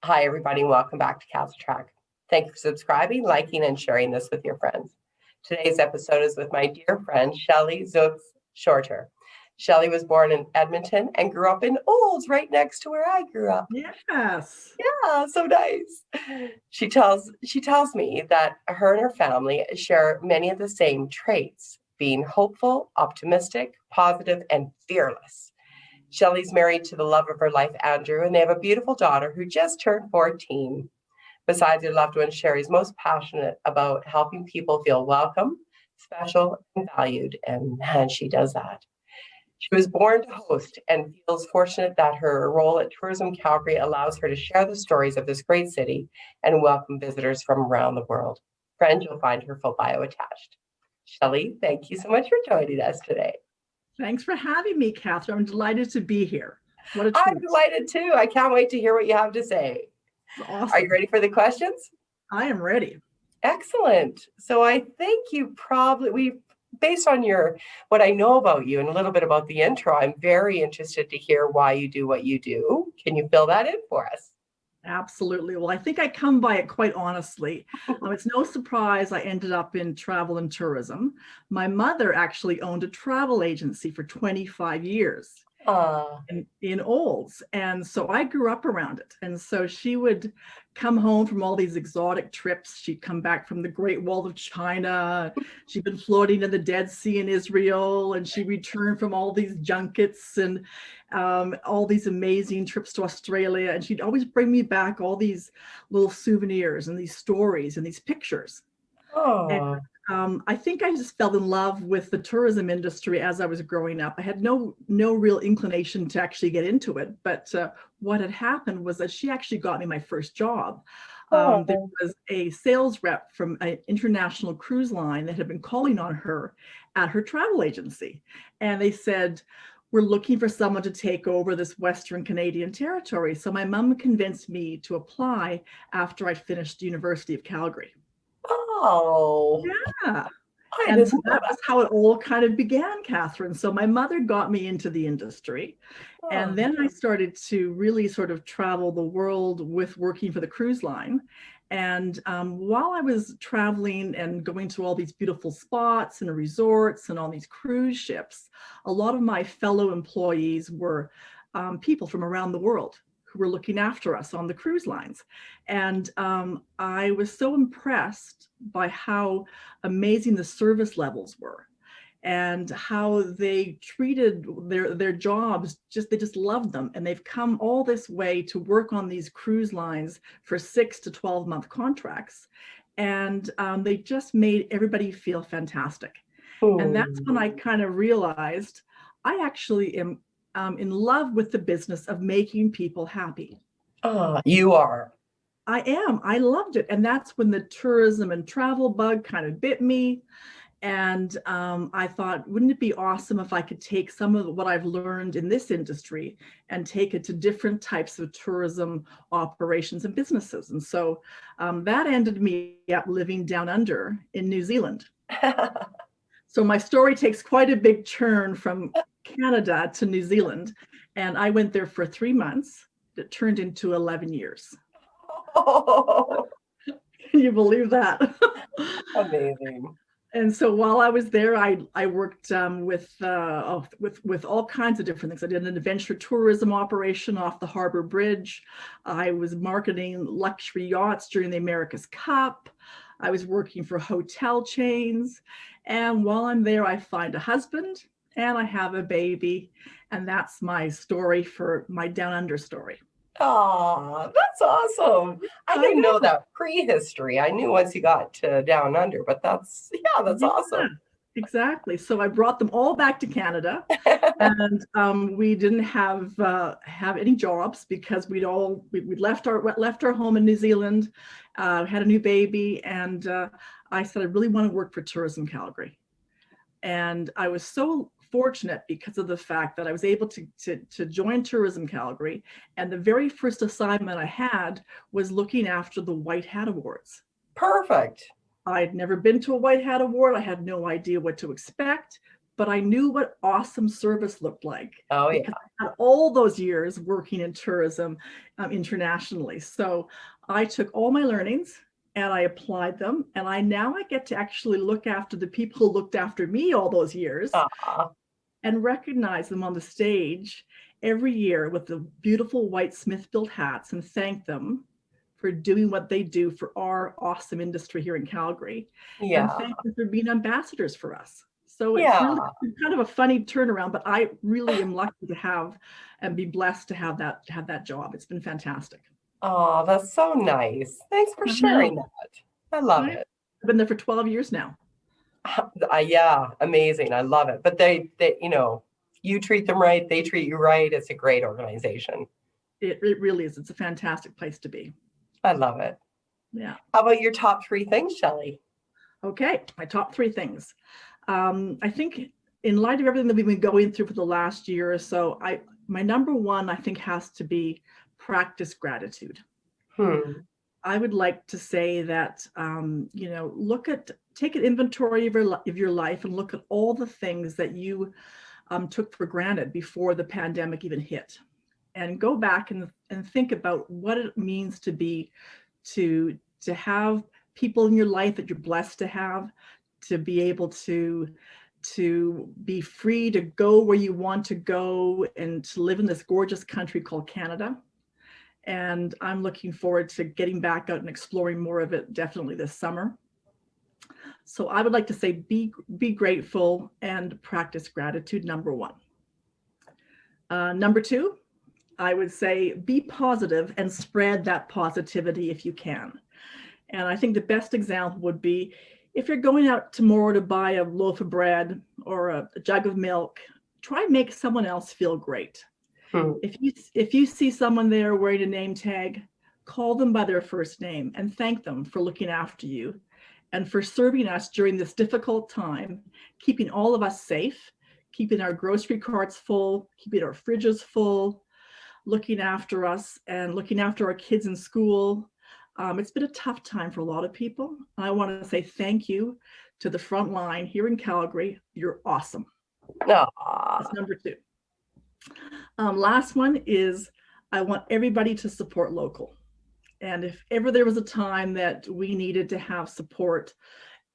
Hi, everybody, and welcome back to Castle Track. Thank you for subscribing, liking, and sharing this with your friends. Today's episode is with my dear friend, Shelley Zucht-Shorter. Shelley was born in Edmonton and grew up in Olds, right next to where I grew up. Yes. Yeah, so nice. She tells me that her and her family share many of the same traits, being hopeful, optimistic, positive, and fearless. Shelley's married to the love of her life, Andrew, and they have a beautiful daughter who just turned 14. Besides her loved one, Sherry's most passionate about helping people feel welcome, special, and valued, and man, she does that. She was born to host and feels fortunate that her role at Tourism Calgary allows her to share the stories of this great city and welcome visitors from around the world. Friends, you'll find her full bio attached. Shelley, thank you so much for joining us today. Thanks for having me, Catherine. I'm delighted to be here. What a I'm treat. delighted too. I can't wait to hear what you have to say. It's awesome. Are you ready for the questions? I am ready. Excellent. So I think based on what I know about you and a little bit about the intro, I'm very interested to hear why you do what you do. Can you fill that in for us? Absolutely. Well, I think I come by it quite honestly. It's no surprise I ended up in travel and tourism. My mother actually owned a travel agency for 25 years. In Olds. And so I grew up around it. And so she would come home from all these exotic trips. She'd come back from the Great Wall of China. She'd been floating in the Dead Sea in Israel. And she returned from all these junkets and all these amazing trips to Australia. And she'd always bring me back all these little souvenirs and these stories and these pictures. And I think I just fell in love with the tourism industry as I was growing up. I had no real inclination to actually get into it, but what had happened was that she actually got me my first job. There was a sales rep from an international cruise line that had been calling on her at her travel agency. And they said, we're looking for someone to take over this Western Canadian territory. So my mom convinced me to apply after I finished the University of Calgary. Oh, Yeah. I And didn't so know that was how it all kind of began, Catherine. So my mother got me into the industry. And then I started to really sort of travel the world with working for the cruise line. And while I was traveling and going to all these beautiful spots and resorts and all these cruise ships, a lot of my fellow employees were people from around the world who were looking after us on the cruise lines. And I was so impressed by how amazing the service levels were and how they treated their jobs. They just loved them. And they've come all this way to work on these cruise lines for 6 to 12-month contracts. And they just made everybody feel fantastic. And that's when I kind of realized I actually am in love with the business of making people happy. You are. I am. I loved it. And that's when the tourism and travel bug kind of bit me. And I thought, wouldn't it be awesome if I could take some of what I've learned in this industry and take it to different types of tourism operations and businesses? And so that ended me up living down under in New Zealand. So my story takes quite a big turn from Canada to New Zealand. And I went there for 3 months. It turned into 11 years. Can you believe that? Amazing. And so while I was there, I worked with all kinds of different things. I did an adventure tourism operation off the Harbor Bridge. I was marketing luxury yachts during the America's Cup. I was working for hotel chains. And while I'm there, I find a husband and I have a baby. And that's my story for my Down Under story. Oh, that's awesome. I didn't know that prehistory. I knew once you got to Down Under, but that's awesome. Exactly. So I brought them all back to Canada, and we didn't have any jobs because we left our home in New Zealand, had a new baby, and I said I really want to work for Tourism Calgary, and I was so fortunate because of the fact that I was able to join Tourism Calgary, and the very first assignment I had was looking after the White Hat Awards. Perfect. I had never been to a White Hat Award. I had no idea what to expect, but I knew what awesome service looked like Oh, yeah. because I had all those years working in tourism internationally. So I took all my learnings and I applied them. And I get to actually look after the people who looked after me all those years Aw. and recognize them on the stage every year with the beautiful white Smith-built hats and thank them for doing what they do for our awesome industry here in Calgary, and Yeah. thank them for being ambassadors for us. So it's really Yeah. kind of a funny turnaround, but I really am lucky to have and be blessed to have that job. It's been fantastic. Oh, that's so nice. Thanks for I sharing know. that. I love Right? it. I've been there for 12 years now. Yeah, amazing. I love it. But they, you treat them right, they treat you right. It's a great organization. It really is. It's a fantastic place to be. I love it. Yeah. How about your top three things, Shelley? Okay, my top three things. I think in light of everything that we've been going through for the last year or so, my number one, I think, has to be practice gratitude. Hmm. I would like to say that, take an inventory of your life and look at all the things that you took for granted before the pandemic even hit. And go back and think about what it means to have people in your life that you're blessed to be able to be free to go where you want to go and to live in this gorgeous country called Canada. And I'm looking forward to getting back out and exploring more of it definitely this summer. So I would like to say be grateful and practice gratitude, number one. Number two, I would say be positive and spread that positivity if you can. And I think the best example would be if you're going out tomorrow to buy a loaf of bread or a jug of milk, try and make someone else feel great. Hmm. If you see someone there wearing a name tag, call them by their first name and thank them for looking after you and for serving us during this difficult time, keeping all of us safe, keeping our grocery carts full, keeping our fridges full, looking after us and looking after our kids in school. It's been a tough time for a lot of people. I want to say thank you to the front line here in Calgary. You're awesome. That's Aw. number two. Last one is I want everybody to support local. And if ever there was a time that we needed to have support,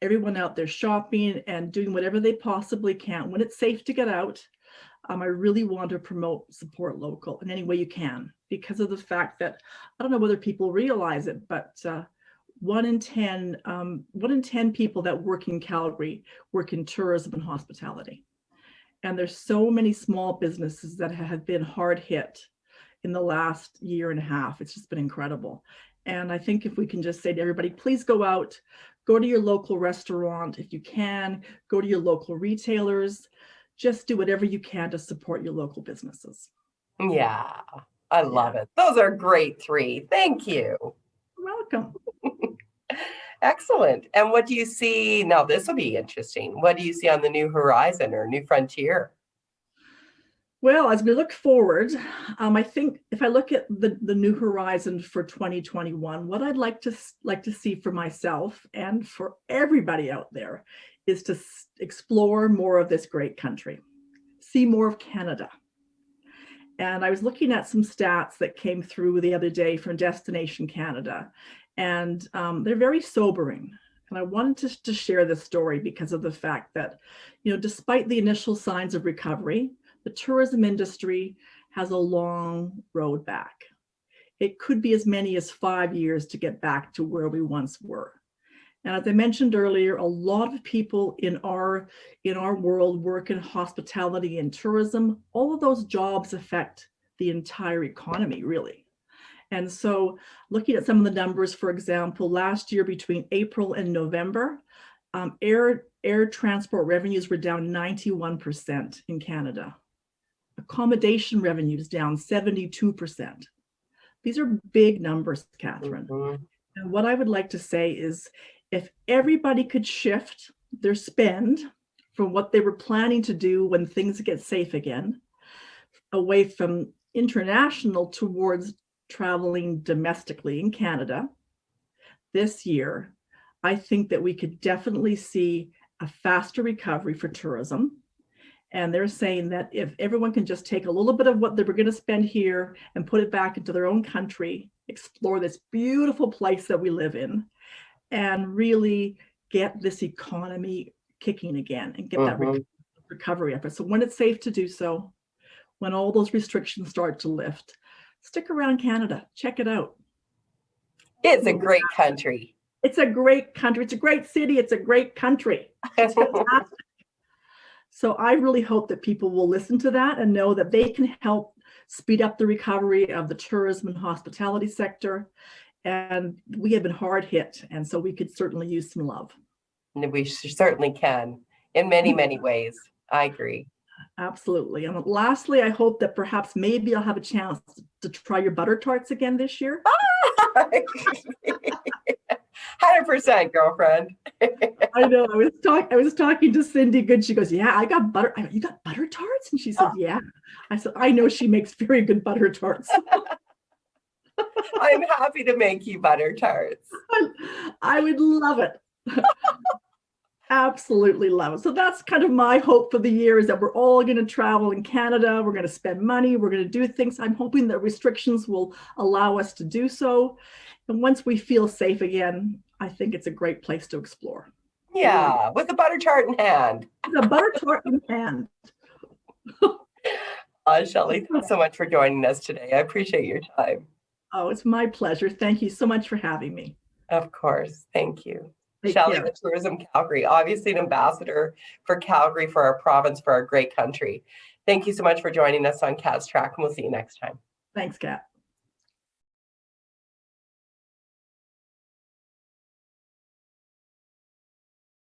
everyone out there shopping and doing whatever they possibly can when it's safe to get out, I really want to promote support local in any way you can because of the fact that I don't know whether people realize it, but 1 in 10 people that work in Calgary work in tourism and hospitality. And there's so many small businesses that have been hard hit in the last year and a half. It's just been incredible. And I think if we can just say to everybody, please go out, go to your local restaurant if you can, go to your local retailers, just do whatever you can to support your local businesses. Yeah, I love Yeah, it. Those are great three. Thank you. you're welcome. Excellent. And what do you see? Now, this will be interesting. What do you see on the new horizon or new frontier? Well, as we look forward, I think if I look at the new horizon for 2021, what I'd like to see for myself and for everybody out there is to explore more of this great country, see more of Canada. And I was looking at some stats that came through the other day from Destination Canada, and they're very sobering. And I wanted to share this story because of the fact that, despite the initial signs of recovery, the tourism industry has a long road back. It could be as many as 5 years to get back to where we once were. And as I mentioned earlier, a lot of people in our world work in hospitality and tourism. All of those jobs affect the entire economy, really. And so looking at some of the numbers, for example, last year between April and November, air transport revenues were down 91% in Canada. Accommodation revenues down 72%. These are big numbers, Catherine. Mhm. And what I would like to say is if everybody could shift their spend from what they were planning to do when things get safe again, away from international towards traveling domestically in Canada this year, I think that we could definitely see a faster recovery for tourism. And they're saying that if everyone can just take a little bit of what they were going to spend here and put it back into their own country, explore this beautiful place that we live in, and really get this economy kicking again and get that recovery effort. So when it's safe to do so, when all those restrictions start to lift, stick around Canada, check it out. It's a great country. It's a great country. It's a great city. It's a great country. It's fantastic. So I really hope that people will listen to that and know that they can help speed up the recovery of the tourism and hospitality sector. And we have been hard hit. And so we could certainly use some love. We certainly can in many, many ways. I agree. Absolutely. And lastly, I hope that perhaps maybe I'll have a chance to try your butter tarts again this year. 100%, girlfriend. I know. I was talking to Cindy Good. She goes, "Yeah, I got butter. You got butter tarts?" And she said, "Yeah." I said, "I know she makes very good butter tarts." I'm happy to make you butter tarts. I would love it. Absolutely love it. So that's kind of my hope for the year, is that we're all going to travel in Canada. We're going to spend money. We're going to do things. I'm hoping that restrictions will allow us to do so. And once we feel safe again, I think it's a great place to explore. Yeah, with a butter tart in hand. The butter tart in hand. Shelley, thanks so much for joining us today. I appreciate your time. Oh, it's my pleasure. Thank you so much for having me. Of course. Thank you. Take Shelley care. with Tourism Calgary, obviously an ambassador for Calgary, for our province, for our great country. Thank you so much for joining us on Cat's Track, and we'll see you next time. Thanks, Kat.